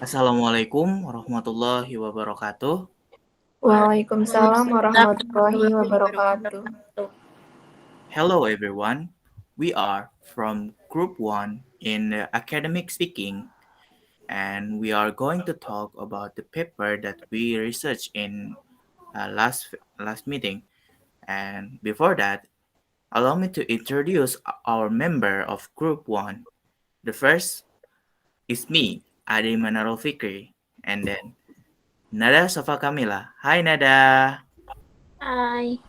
Assalamualaikum warahmatullahi wabarakatuh. Waalaikumsalam warahmatullahi wabarakatuh. Hello everyone. We are from Group 1 in the academic speaking, and we are going to talk about the paper that we researched in last meeting. And before that, allow me to introduce our member of Group 1. The first is me, Adi Manarul Fikri, and then Nada Shofa Kamila. Hi Nada. Hai.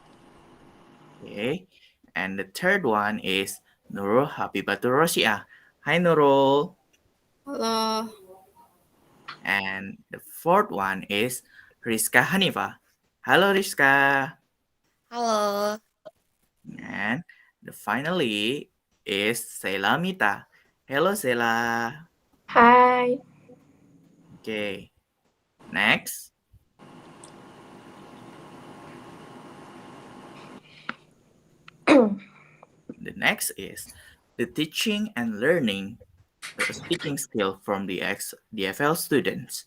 Okay. And the third one is Nurul Habibaturosyi'ah. Hi Nurul. Halo. And the fourth one is Riska Hanifah. Hello Riska. Halo. And the finally is Sheila Mitha. Hello Sheila. Hai. Okay. Next. The next is the teaching and learning speaking skill from the DFL students.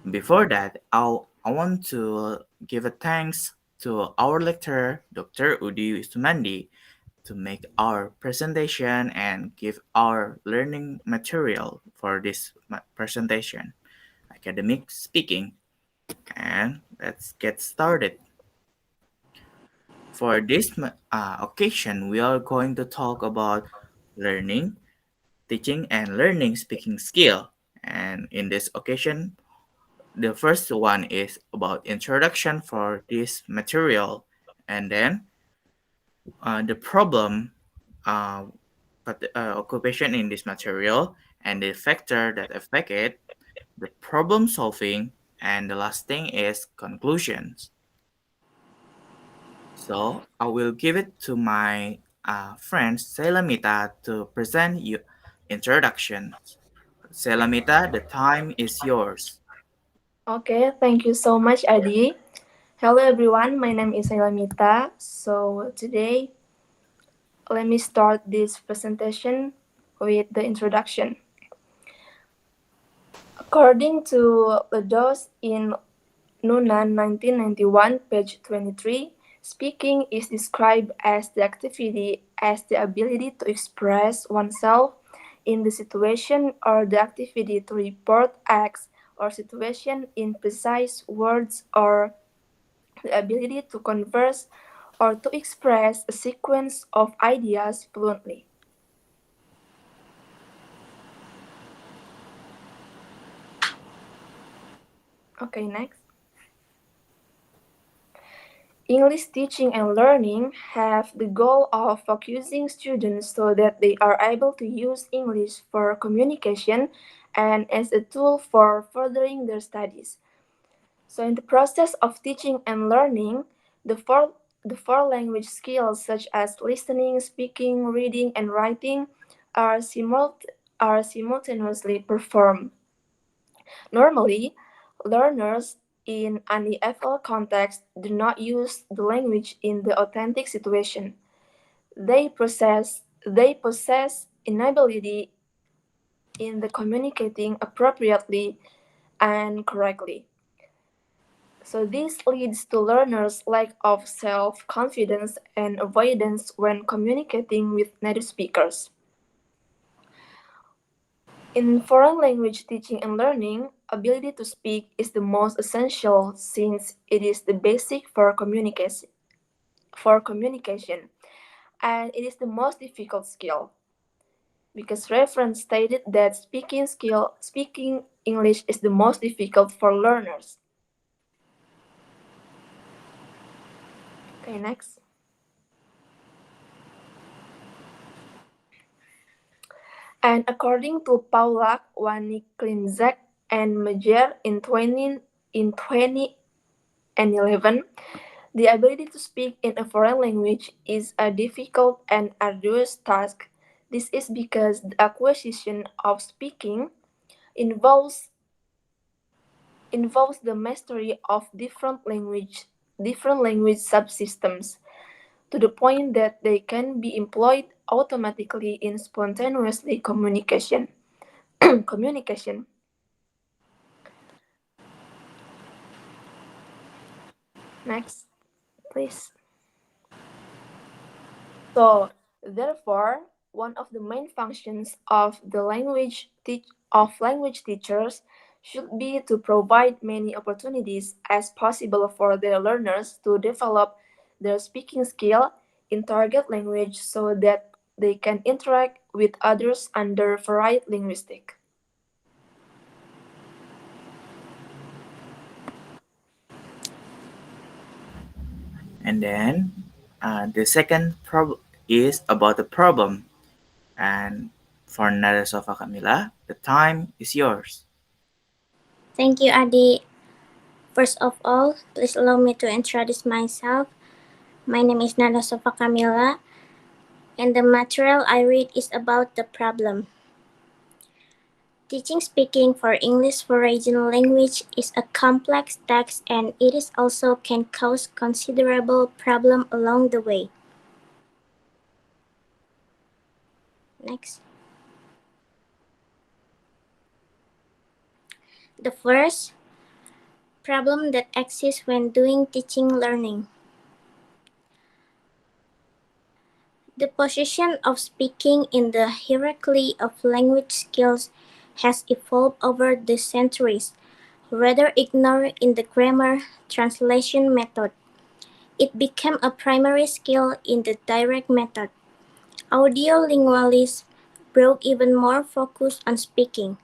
Before that, I want to give a thanks to our lecturer, Dr. Udi Sumandi, to make our presentation and give our learning material for this presentation, academic speaking. And let's get started. For this occasion, we are going to talk about learning, teaching, and learning speaking skill. And in this occasion, the first one is about introduction for this material, and then the problem, uh, occupation in this material, and the factor that affect it, the problem solving, and the last thing is conclusions. So I will give it to my friend Sheila Mitha to present you introductions. Sheila Mitha, the time is yours. Okay, thank you so much, Adi. Hello, everyone. My name is Sheila Mitha. So today, let me start this presentation with the introduction. According to Lados in Nunan 1991, page 23, speaking is described as the activity as the ability to express oneself in the situation or the activity to report acts or situation in precise words or the ability to converse or to express a sequence of ideas fluently. Okay, next. English teaching and learning have the goal of focusing students so that they are able to use English for communication and as a tool for furthering their studies. So, in the process of teaching and learning, the four language skills such as listening, speaking, reading, and writing are, are simultaneously performed. Normally, learners in an EFL context do not use the language in the authentic situation. They possess inability in the communicating appropriately and correctly. So this leads to learners' lack of self-confidence and avoidance when communicating with native speakers. In foreign language teaching and learning, ability to speak is the most essential since it is the basic for communication, and it is the most difficult skill because reference stated that speaking English is the most difficult for learners. Okay, next. And according to Paulak, Waniklinzak, and Majer in 2011, the ability to speak in a foreign language is a difficult and arduous task. This is because the acquisition of speaking involves the mastery of different language subsystems to the point that they can be employed automatically in spontaneously communication. communication. Next, please. So, therefore, one of the main functions of language teachers should be to provide many opportunities as possible for their learners to develop their speaking skill in target language so that they can interact with others under varied linguistic. And then the second is about the problem. And for Nada Sofa Kamila, the time is yours. Thank you, Adi. First of all, please allow me to introduce myself. My name is Nada Sofa Kamila, and the material I read is about the problem. Teaching speaking for English for regional language is a complex task and it is also can cause considerable problem along the way. Next. The first problem that exists when doing teaching learning. The position of speaking in the hierarchy of language skills has evolved over the centuries, rather ignored in the grammar translation method. It became a primary skill in the direct method. Audiolingualists brought even more focus on speaking.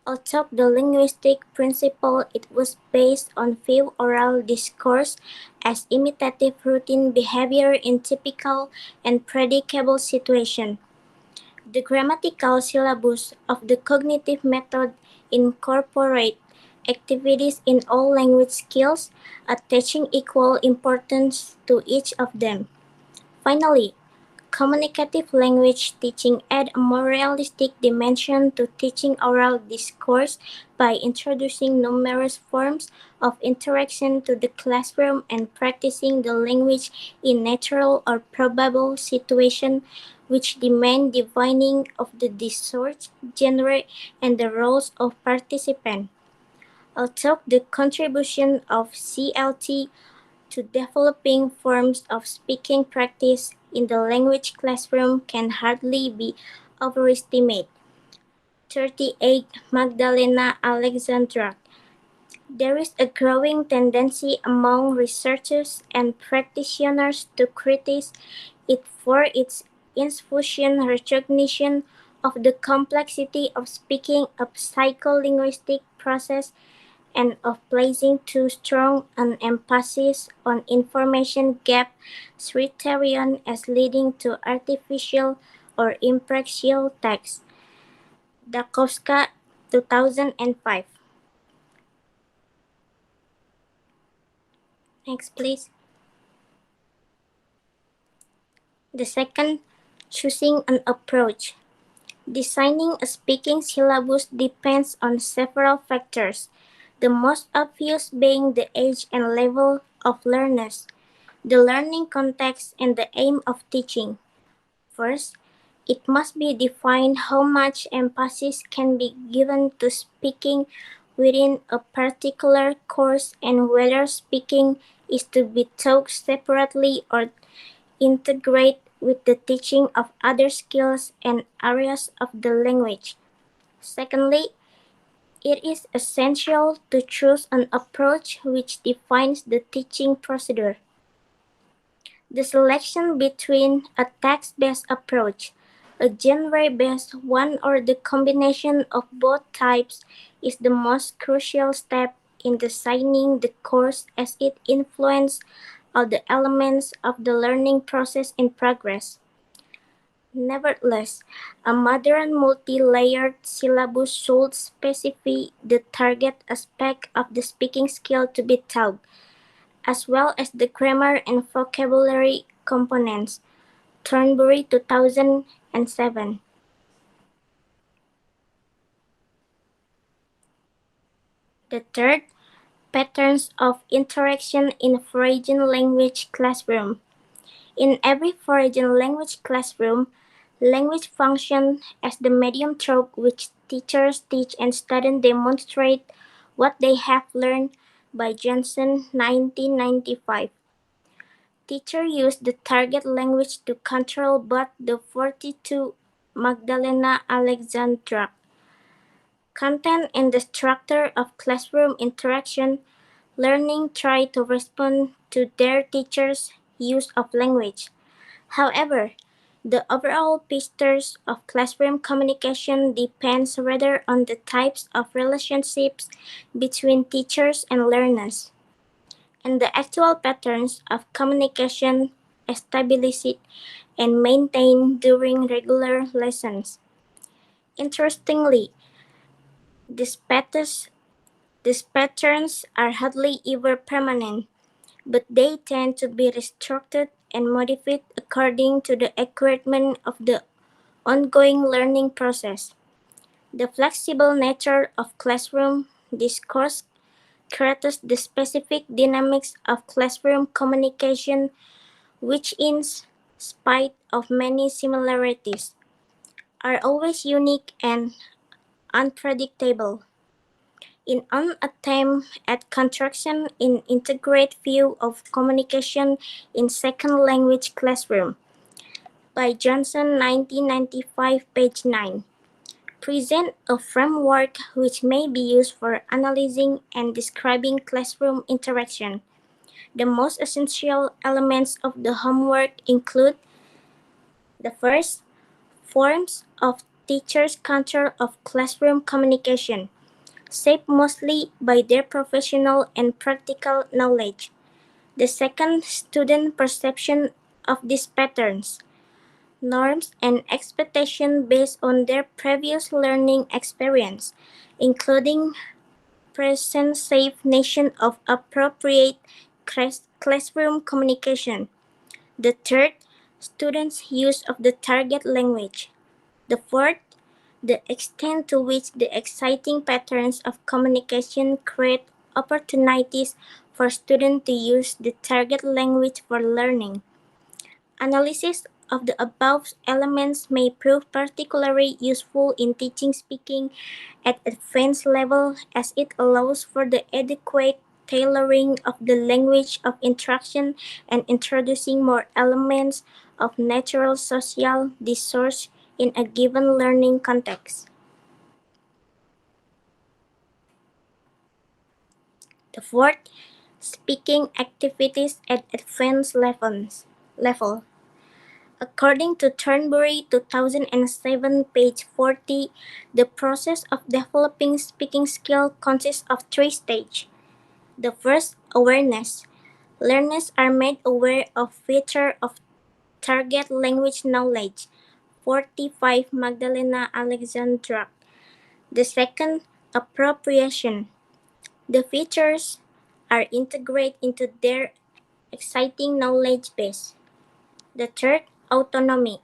Although the linguistic principle it was based on few oral discourse as imitative routine behavior in typical and predictable situations. The grammatical syllabus of the cognitive method incorporate activities in all language skills, attaching equal importance to each of them. Finally, communicative language teaching adds a more realistic dimension to teaching oral discourse by introducing numerous forms of interaction to the classroom and practicing the language in natural or probable situations which demand divining of the discourse, genre, and the roles of participants. Although the contribution of CLT to developing forms of speaking practice in the language classroom can hardly be overestimated. 38 Magdalena Alexandra. There is a growing tendency among researchers and practitioners to criticize it for its insufficient recognition of the complexity of speaking, a psycholinguistic process, and of placing too strong an emphasis on information gap criterion as leading to artificial or impartial text. Dakowska, 2005. Next, please. The second, choosing an approach. Designing a speaking syllabus depends on several factors, the most obvious being the age and level of learners, the learning context, and the aim of teaching. First, it must be defined how much emphasis can be given to speaking within a particular course and whether speaking is to be taught separately or integrate with the teaching of other skills and areas of the language. Secondly, it is essential to choose an approach which defines the teaching procedure. The selection between a text-based approach, a genre-based one, or the combination of both types is the most crucial step in designing the course as it influences all the elements of the learning process in progress. Nevertheless, a modern multi-layered syllabus should specify the target aspect of the speaking skill to be taught, as well as the grammar and vocabulary components. Thornbury, 2007. The third, patterns of interaction in foreign language classroom. In every foreign language classroom, language functions as the medium through which teachers teach and students demonstrate what they have learned. by Johnson, 1995. Teachers use the target language to control both the 42 Magdalena Alexandra content and the structure of classroom interaction. Learning try to respond to their teachers' use of language. However, the overall picture of classroom communication depends rather on the types of relationships between teachers and learners, and the actual patterns of communication established and maintained during regular lessons. Interestingly, these patterns, these patterns are hardly ever permanent, but they tend to be restructured and modified according to the requirement of the ongoing learning process. The flexible nature of classroom discourse creates the specific dynamics of classroom communication, which, in spite of many similarities, are always unique and unpredictable. In an attempt at construction in integrate view of communication in second language classroom by Johnson, 1995, page 9, present a framework which may be used for analyzing and describing classroom interaction. The most essential elements of the homework include: the first, forms of teachers' control of classroom communication, shaped mostly by their professional and practical knowledge. The second, student perception of these patterns, norms, and expectations based on their previous learning experience, including present safe nation of appropriate classroom communication. The third, students' use of the target language. The fourth, the extent to which the exciting patterns of communication create opportunities for students to use the target language for learning. Analysis of the above elements may prove particularly useful in teaching speaking at advanced level, as it allows for the adequate tailoring of the language of instruction and introducing more elements of natural social discourse in a given learning context. The fourth, speaking activities at advanced level. According to Turnbury, 2007, page 40, the process of developing speaking skill consists of three stages. The first, awareness. Learners are made aware of features of target language knowledge. 45 Magdalena Alexandra. The second, appropriation. The features are integrated into their exciting knowledge base. The third, autonomy.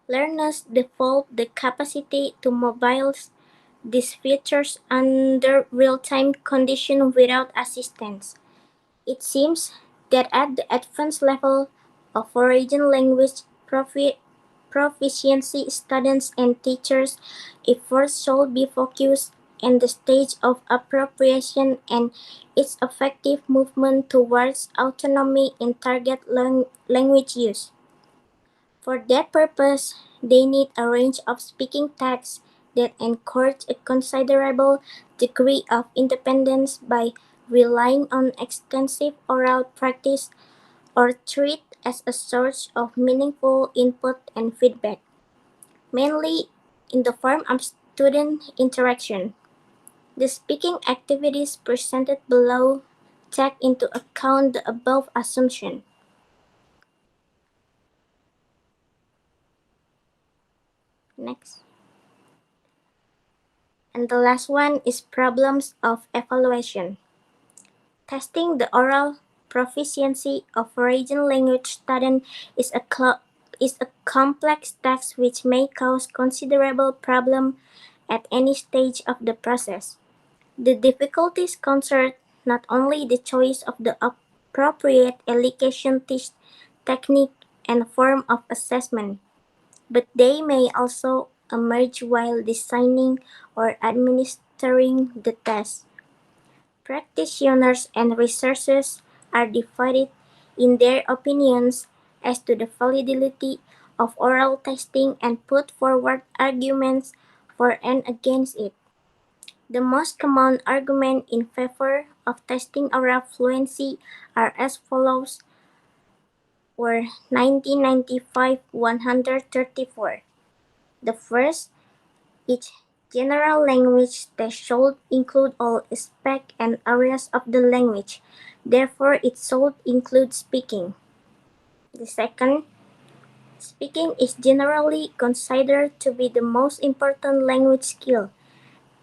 Learners develop the capacity to mobilize these features under real-time conditions without assistance. It seems that at the advanced level of foreign language proficiency, students and teachers' efforts should be focused on the stage of appropriation and its effective movement towards autonomy in target language use. For that purpose, they need a range of speaking tasks that encourage a considerable degree of independence by relying on extensive oral practice or treat as a source of meaningful input and feedback, mainly in the form of student interaction. The speaking activities presented below take into account the above assumption. Next. And the last one is problems of evaluation. Testing the oral proficiency of foreign language students is a complex task which may cause considerable problem at any stage of the process. The difficulties concern not only the choice of the appropriate education technique and form of assessment, but they may also emerge while designing or administering the test. Practitioners and researchers are divided in their opinions as to the validity of oral testing and put forward arguments for and against it. The most common arguments in favor of testing oral fluency are as follows: were 1995 134. The first, each general language test should include all aspects and areas of the language. Therefore, it should include speaking. The second, speaking is generally considered to be the most important language skill.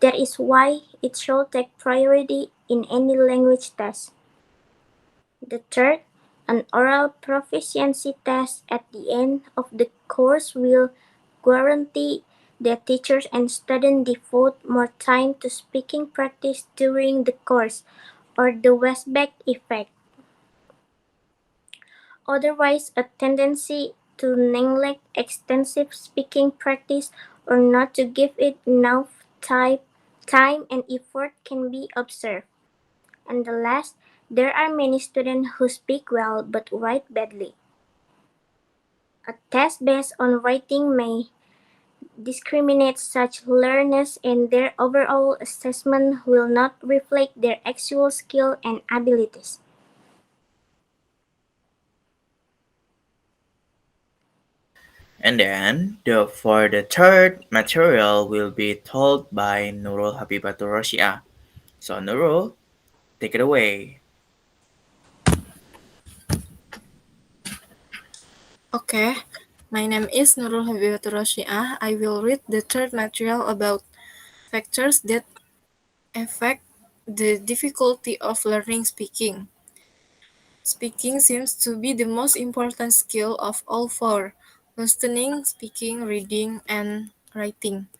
That is why it should take priority in any language test. The third, an oral proficiency test at the end of the course will guarantee that teachers and students devote more time to speaking practice during the course, or the Westbeck effect. Otherwise, a tendency to neglect extensive speaking practice or not to give it enough time and effort can be observed. And the last, there are many students who speak well but write badly. A test based on writing may discriminate such learners, and their overall assessment will not reflect their actual skill and abilities. And then for the third material will be told by Nurul Habibaturosyi'ah. So Nurul, take it away. Okay, my name is Nurul Habibaturosyi'ah. I will read the third material about factors that affect the difficulty of learning speaking. Speaking seems to be the most important skill of all four: listening, speaking, reading, and writing.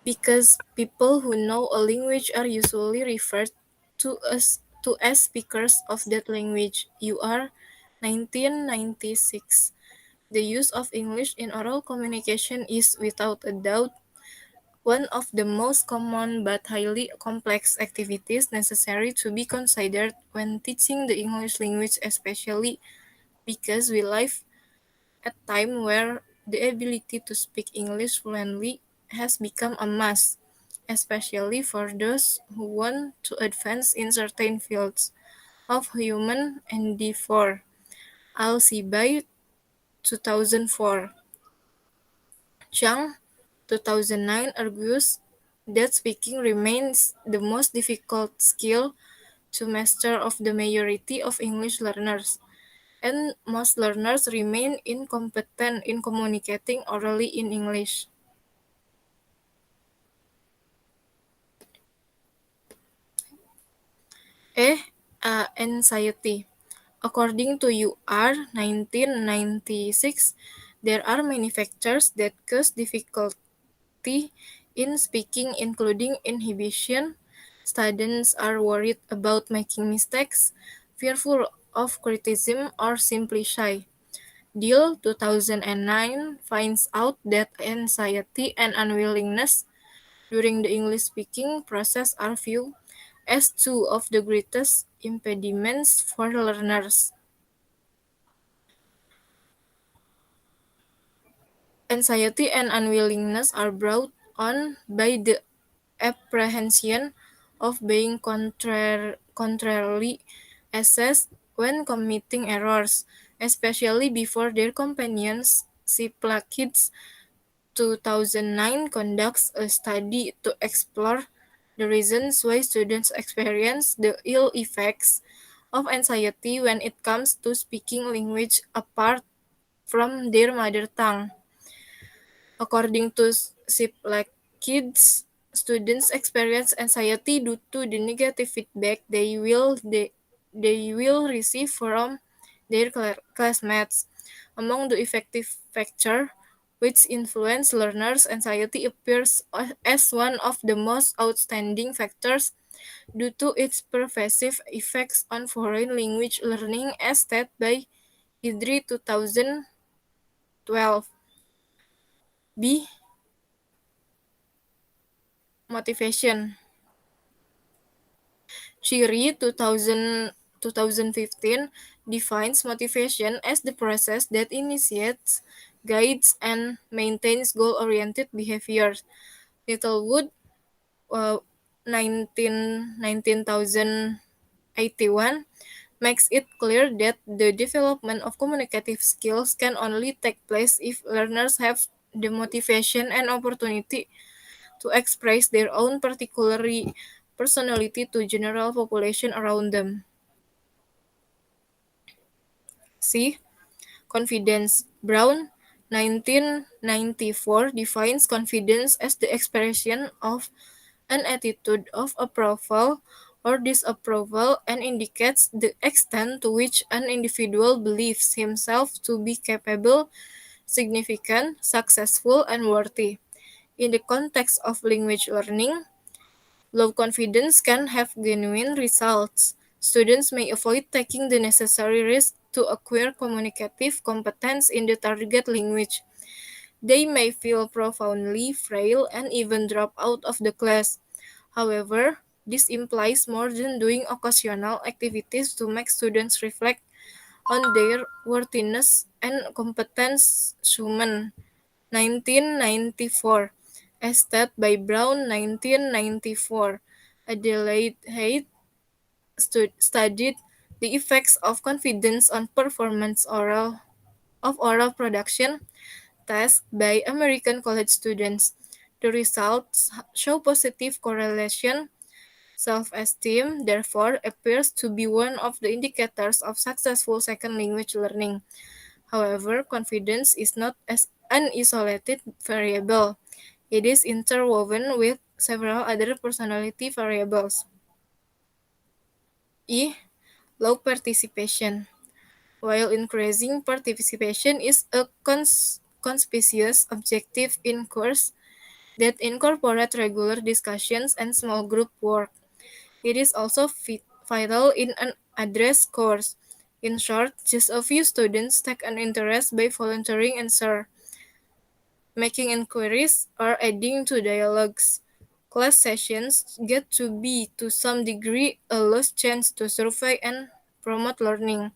Because people who know a language are usually referred to as speakers of that language. You are 1996. The use of English in oral communication is, without a doubt, one of the most common but highly complex activities necessary to be considered when teaching the English language, especially because we live at a time where the ability to speak English fluently has become a must, especially for those who want to advance in certain fields of human endeavor. Alcibi, 2004. Chang, 2009, argues that speaking remains the most difficult skill to master of the majority of English learners, and most learners remain incompetent in communicating orally in English. Eh, Anxiety. According to UR 1996, there are many factors that cause difficulty in speaking, including inhibition. Students are worried about making mistakes, fearful of criticism, or simply shy. Deal 2009 finds out that anxiety and unwillingness during the English speaking process are viewed as two of the greatest impediments for learners. Anxiety and unwillingness are brought on by the apprehension of being contrarily assessed when committing errors, especially before their companions. Sheila Mitha 2009 conducts a study to explore the reasons why students experience the ill effects of anxiety when it comes to speaking language apart from their mother tongue. According to Sheila Kids, students experience anxiety due to the negative feedback they will receive from their classmates. Among the effective factors which influence learners, anxiety appears as one of the most outstanding factors due to its pervasive effects on foreign language learning, as stated by Idri 2012. B. Motivation. Chiri 2015 defines motivation as the process that initiates, guides, and maintains goal-oriented behaviors. Littlewood uh, 1981 makes it clear that the development of communicative skills can only take place if learners have the motivation and opportunity to express their own particularly personality to general population around them. C. Confidence. Brown 1994 defines confidence as the expression of an attitude of approval or disapproval and indicates the extent to which an individual believes himself to be capable, significant, successful, and worthy. In the context of language learning, low confidence can have genuine results. Students may avoid taking the necessary risk to acquire communicative competence in the target language. They may feel profoundly frail and even drop out of the class. However, this implies more than doing occasional activities to make students reflect on their worthiness and competence. Schumann, 1994, as stated by Brown, 1994. Adelaide Hayes studied the effects of confidence on performance of oral production tests by American college students. The results show positive correlation. Self-esteem, therefore, appears to be one of the indicators of successful second language learning. However, confidence is not as an isolated variable. It is interwoven with several other personality variables. E. Low participation. While increasing participation is a conspicuous objective in course that incorporate regular discussions and small group work, it is also vital in an address course. In short, just a few students take an interest by volunteering answer, making inquiries, or adding to dialogues. Class sessions get to be, to some degree, a lost chance to survey and promote learning.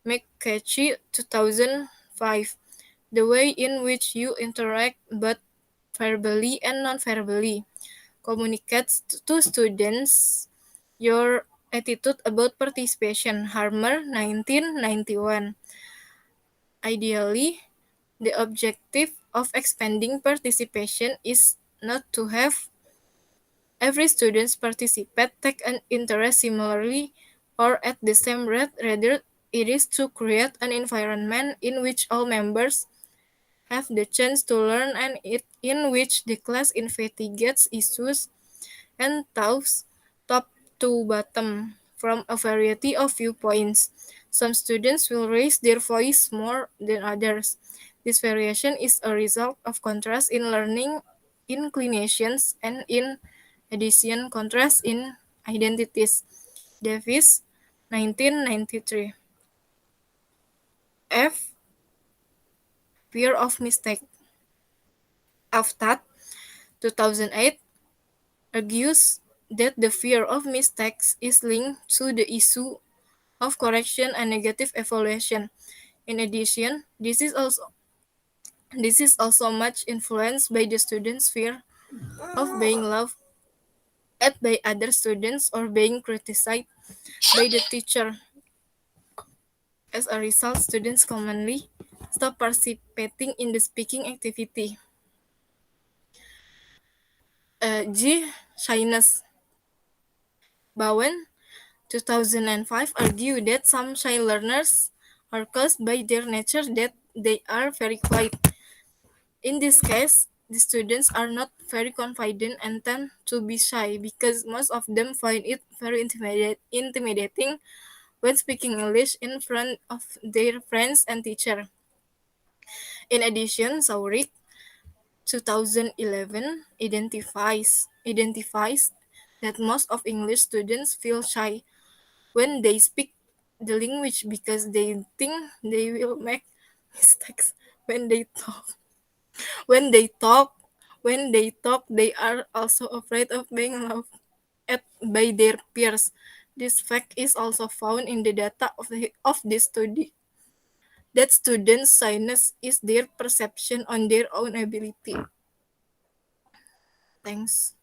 McCatchy, 2005. The way in which you interact both verbally and non-verbally communicates to students your attitude about participation. Harmer, 1991. Ideally, the objective of expanding participation is not to have every student participate, take an interest similarly or at the same rate. Rather, it is to create an environment in which all members have the chance to learn and in which the class investigates issues and thoughts top to bottom from a variety of viewpoints. Some students will raise their voice more than others. This variation is a result of contrast in learning inclinations and in addition contrast in identities. Davis, 1993. F. Fear of mistake. Aftad, 2008, argues that the fear of mistakes is linked to the issue of correction and negative evaluation. In addition, this is also much influenced by the student's fear of being laughed at by other students or being criticized by the teacher. As a result, students commonly stop participating in the speaking activity. G. Shyness. Bowen, 2005, argue that some shy learners are caused by their nature that they are very quiet. In this case, the students are not very confident and tend to be shy because most of them find it very intimidating when speaking English in front of their friends and teacher. In addition, Saurik, 2011, identifies that most of English students feel shy when they speak the language because they think they will make mistakes when they talk. When they talk, when they talk, they are also afraid of being loved. at by their peers. This fact is also found in the data of the study, that students' shyness is their perception on their own ability. Thanks.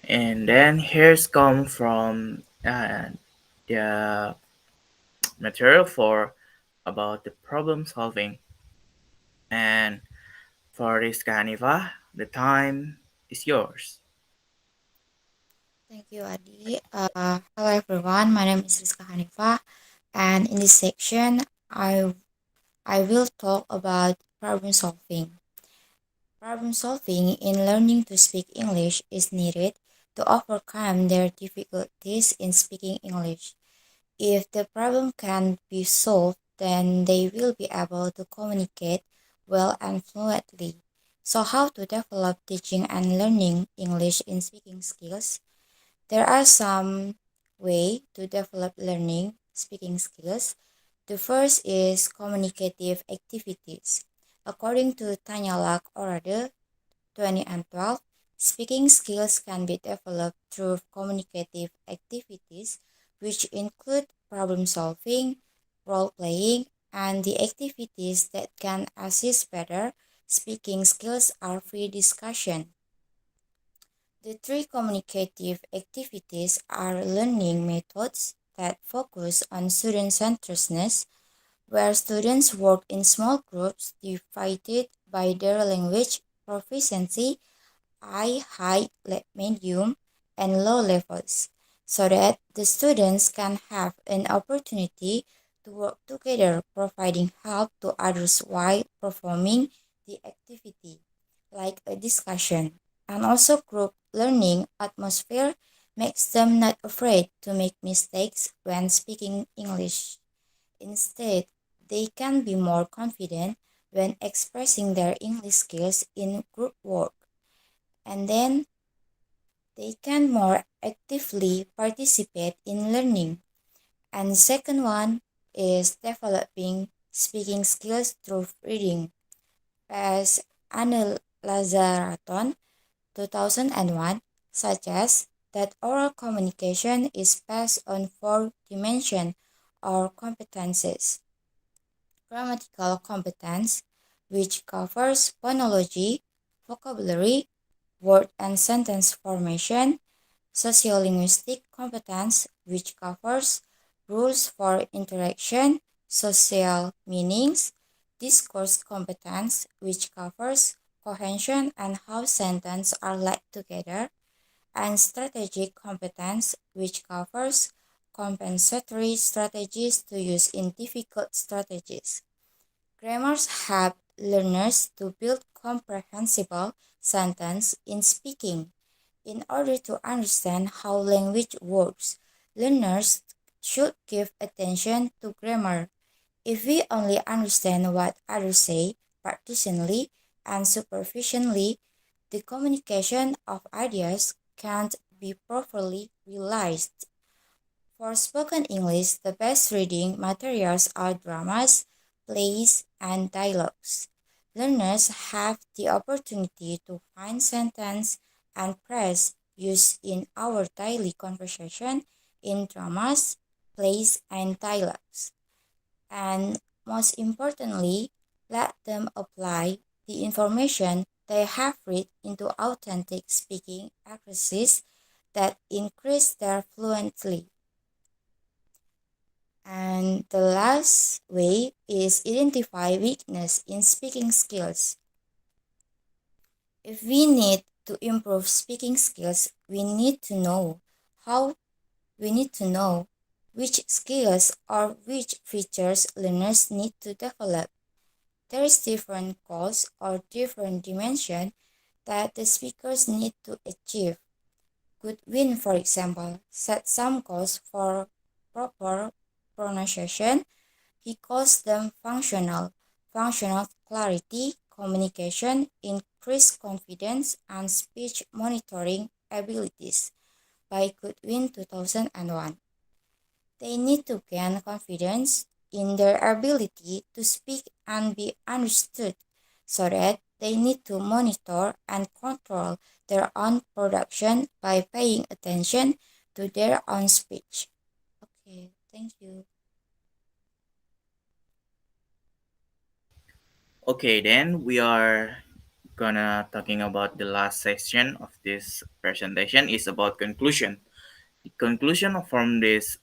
And then here's come from the material for about the problem solving. And for Riska Hanifah, the time is yours. Thank you, Adi. Hello, everyone. My name is Riska Hanifah, and in this section, I will talk about problem solving. Problem solving in learning to speak English is needed to overcome their difficulties in speaking English. If the problem can be solved, then they will be able to communicate well and fluently. So, how to develop teaching and learning English in speaking skills? There are some way to develop learning speaking skills. The first is communicative activities. According to Tanya Lack Orade 2012, speaking skills can be developed through communicative activities, which include problem solving, role playing, and the activities that can assist better speaking skills are free discussion. The three communicative activities are learning methods that focus on student-centeredness, where students work in small groups divided by their language proficiency, high, medium, and low levels, so that the students can have an opportunity to work together, providing help to others while performing the activity, like a discussion. And also, group learning atmosphere makes them not afraid to make mistakes when speaking English. Instead, they can be more confident when expressing their English skills in group work, and then they can more actively participate in learning. And the second one is developing speaking skills through reading. As Anil Lazaraton 2001 suggests that oral communication is based on four dimensions or competences: grammatical competence, which covers phonology, vocabulary, word and sentence formation; sociolinguistic competence, which covers rules for interaction, social meanings; discourse competence, which covers cohesion and how sentences are linked together; and strategic competence, which covers compensatory strategies to use in difficult strategies. Grammars help learners to build comprehensible sentences in speaking. In order to understand how language works, learners should give attention to grammar. If we only understand what others say partially and superficially, the communication of ideas can't be properly realized. For spoken English, the best reading materials are dramas, plays, and dialogues. Learners have the opportunity to find sentence and phrase used in our daily conversation in dramas, plays, and dialogues. And most importantly, let them apply the information they have read into authentic speaking exercises that increase their fluency. And the last way is identify weakness in speaking skills. If we need to improve speaking skills, how we need to know which skills or which features learners need to develop. There is different goals or different dimensions that the speakers need to achieve. Goodwin, for example, set some goals for proper pronunciation. He calls them functional clarity, communication, increased confidence, and speech monitoring abilities by Goodwin 2001. They need to gain confidence in their ability to speak and be understood so that They need to monitor and control their own production by paying attention to their own speech. Okay, thank you. Okay, then we are gonna talking about the last section of this presentation is about conclusion. The conclusion from this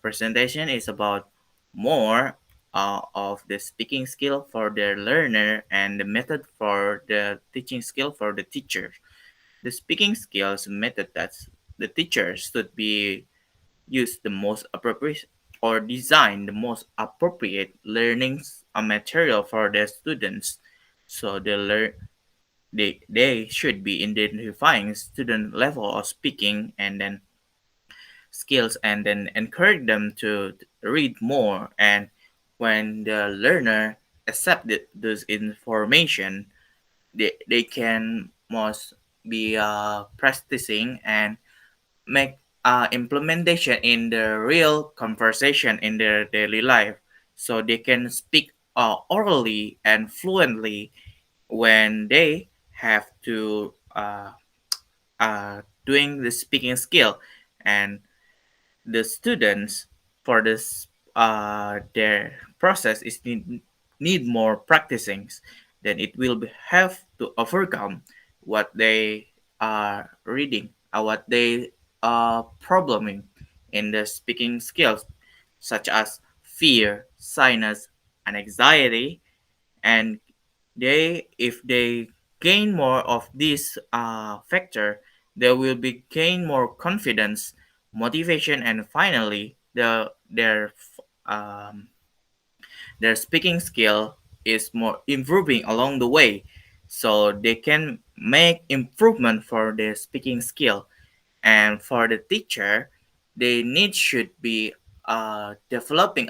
presentation is about more of the speaking skill for the learner and the method for the teaching skill for the teacher. The speaking skills method that the teacher should be use the most appropriate or design the most appropriate learning material for their students. So they should be identifying student level of speaking and then skills and then encourage them to read more, and when the learner accept this information, they can most be practicing and make implementation in the real conversation in their daily life, so they can speak orally and fluently when they have to doing the speaking skill. And the students for this their process is need more practicing, then it will have to overcome what they are reading, what they are probleming in the speaking skills, such as fear, sinus, and anxiety. And they if they gain more of this factor, they will be gain more confidence, motivation, and finally their speaking skill is more improving along the way, so they can make improvement for their speaking skill. And for the teacher, they need should be developing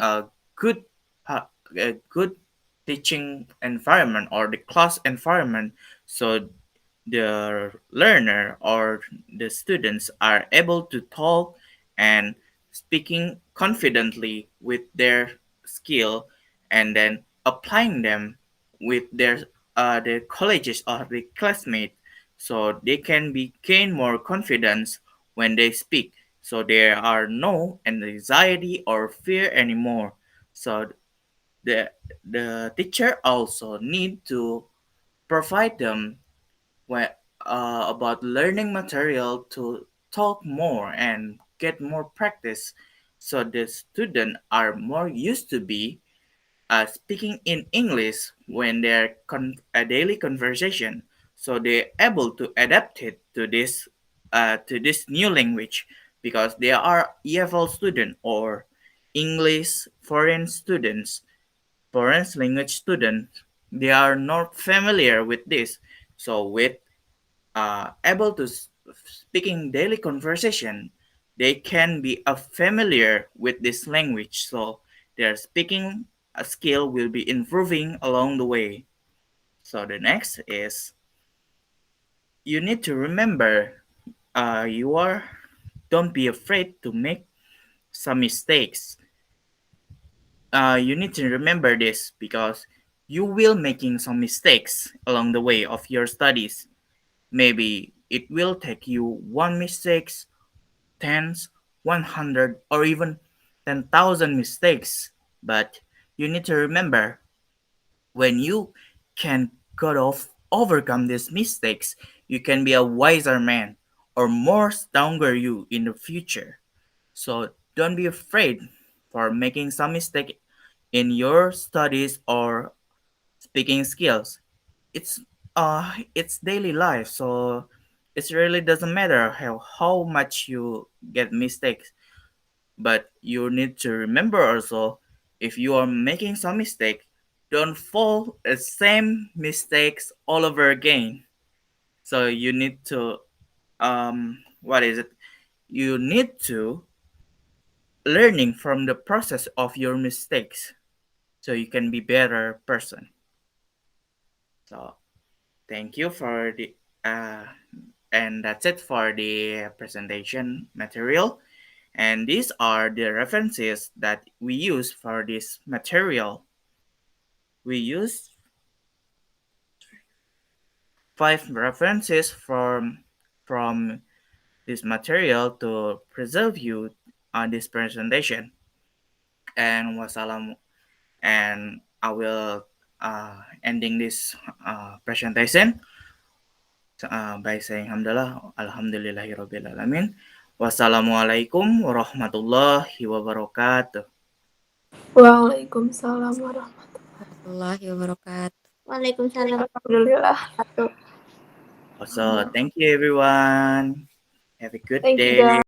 good uh, a good teaching environment or the class environment, so the learner or the students are able to talk and speaking confidently with their skill, and then applying them with their colleges or the classmates, so they can be gain more confidence when they speak, so there are no anxiety or fear anymore. So the the teacher also need to provide them when, about learning material to talk more and get more practice, so the student are more used to be speaking in English when they're a daily conversation, so they're able to adapt it to this new language, because they are EFL student or English foreign students, foreign language students. They are not familiar with this, so with able to speaking daily conversation, they can be familiar with this language, so their speaking skill will be improving along the way. So the next is you need to remember you are don't be afraid to make some mistakes. You need to remember this because you will making some mistakes along the way of your studies. Maybe it will take you one mistakes, tens, 100, or even 10,000 mistakes. But you need to remember, when you can cut off, overcome these mistakes, you can be a wiser man or more stronger you in the future. So don't be afraid for making some mistake in your studies or speaking skills. It's daily life, so it really doesn't matter how much you get mistakes. But you need to remember also, if you are making some mistake, don't fall the same mistakes all over again. So you need to what is it? You need to learning from the process of your mistakes, so you can be better person. So thank you for the uh, and that's it for the presentation material. And these are the references that we use for this material. We use five references from this material to preserve you on this presentation. And wassalam, and I will ending this presentation by saying alhamdulillahirabbil alamin. Wassalamualaikum warahmatullahi wabarakatuh. Waalaikumsalam warahmatullahi Warahmatullahi wabarakatuh. Waalaikumsalam wabarakatuh. Alhamdulillah. warahmatullahi Also, thank you everyone. Have a good Thank you day. guys.